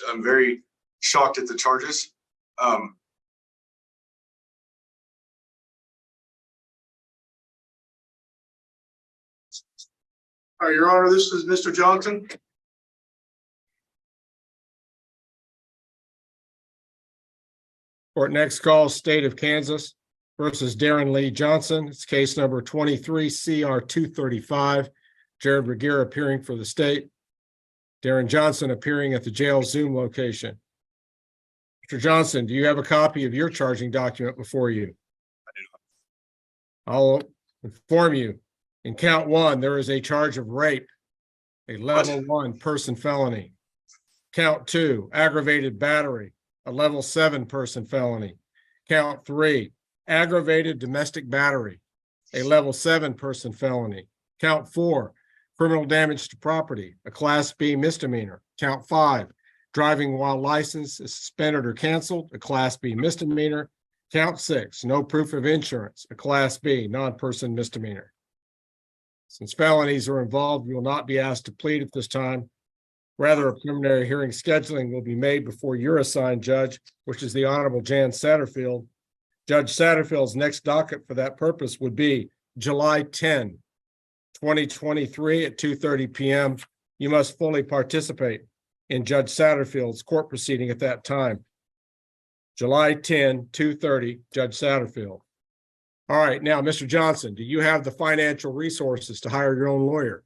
I'm very shocked at the charges. All right, Your Honor, this is Mr. Johnson. Court next calls State of Kansas versus Darren Lee Johnson. It's case number 23 CR 235. Jared Ricke appearing for the state. Darren Johnson appearing at the jail Zoom location. Mr. Johnson, do you have a copy of your charging document before you? I do not. I'll inform you. In count one, there is a charge of rape, a level 1 person felony. Count 2, aggravated battery, a level 7 person felony. Count 3, aggravated domestic battery, a level 7 person felony. Count 4, criminal damage to property, a class B misdemeanor. Count 5, driving while license is suspended or canceled, a class B misdemeanor. Count 6, no proof of insurance, a class B non-person misdemeanor. Since felonies are involved, you will not be asked to plead at this time. Rather, a preliminary hearing scheduling will be made before your assigned judge, which is the Honorable Jan Satterfield. Judge Satterfield's next docket for that purpose would be July 10, 2023 at 2:30 p.m. You must fully participate in Judge Satterfield's court proceeding at that time. July 10, 2:30, Judge Satterfield. All right, now, Mr. Johnson, do you have the financial resources to hire your own lawyer?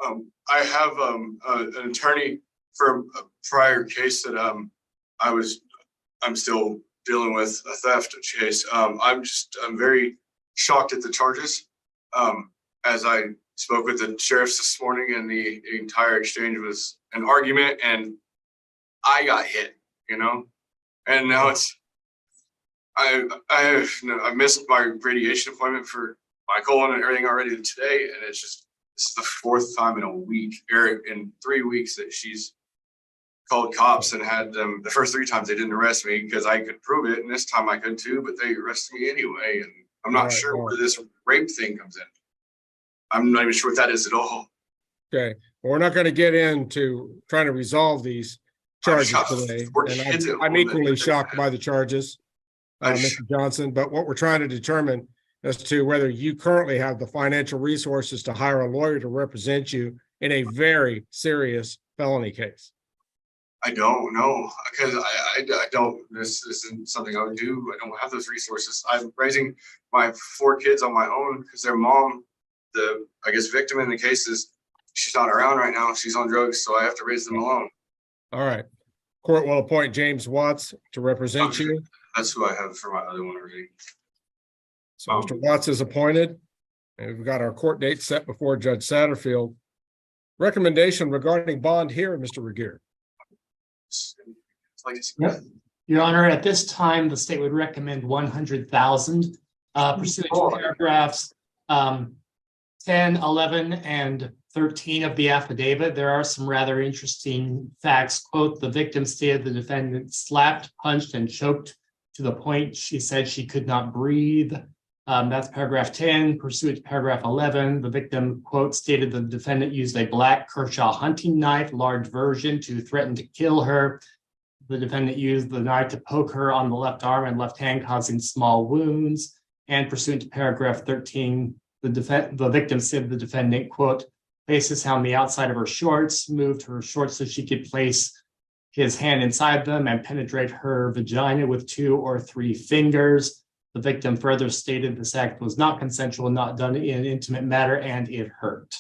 I have an attorney for a prior case that I'm still dealing with, a theft case. I'm very shocked at the charges. As I spoke with the sheriffs this morning, and the entire exchange was an argument, and I got hit, you know, and now it's I missed my radiation appointment for my colon and everything already today, and it's just, this is the 4th time in a week, or in 3 weeks, that she's called cops and had them. The first 3 times they didn't arrest me because I could prove it, and this time I could too, but they arrested me anyway, and I'm not sure where this rape thing comes in. I'm not even sure what that is at all. Okay, well, we're not going to get into trying to resolve these charges today. And I'm equally shocked by the charges, Mr. Johnson, but what we're trying to determine as to whether you currently have the financial resources to hire a lawyer to represent you in a very serious felony case. I don't know, because I don't, this isn't something I would do. I don't have those resources. I'm raising my 4 kids on my own because their mom, the, I guess, victim in the case, is, she's not around right now. She's on drugs, so I have to raise them alone. All right. Court will appoint James Watts to represent you. That's who I have for my other one already. So Mr. Watts is appointed, and we've got our court date set before Judge Satterfield. Recommendation regarding bond here, Mr. Ricke. Yep. Your Honor, at this time, the state would recommend 100,000 pursuant to paragraphs 10, 11, and 13 of the affidavit. There are some rather interesting facts. Quote, the victim stated the defendant slapped, punched, and choked to the point she said she could not breathe. That's paragraph 10. Pursuant to paragraph 11, the victim, quote, stated the defendant used a black Kershaw hunting knife, large version, to threaten to kill her. The defendant used the knife to poke her on the left arm and left hand, causing small wounds. And pursuant to paragraph 13, the victim said the defendant, quote, placed his hand on the outside of her shorts, moved her shorts so she could place his hand inside them, and penetrate her vagina with 2 or 3 fingers. The victim further stated this act was not consensual, not done in an intimate manner, and it hurt.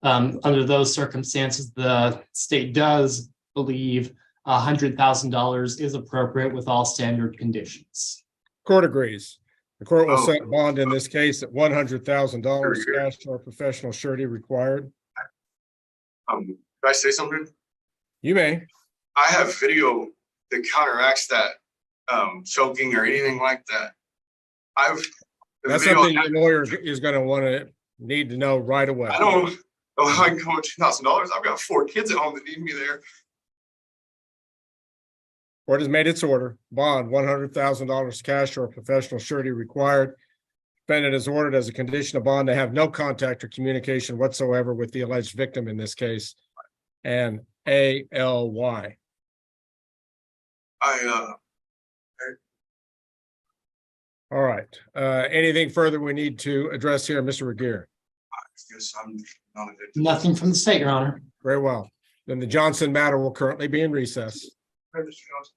Under those circumstances, the state does believe $100,000 is appropriate with all standard conditions. Court agrees. The court will set bond in this case at $100,000 cash or professional surety required. Can I say something? You may. I have video that counteracts that choking or anything like that. That's something your lawyer is going to need to know right away. I don't know how I can come with $2,000. I've got 4 kids at home that need me there. Court has made its order. Bond, $100,000 cash or professional surety required. Defendant is ordered as a condition of bond to have no contact or communication whatsoever with the alleged victim in this case, and ALY. All right. Anything further we need to address here, Mr. Regier? guess I'm not a good. Nothing from the state, Your Honor. Very well. Then the Johnson matter will currently be in recess. Mr. Johnson.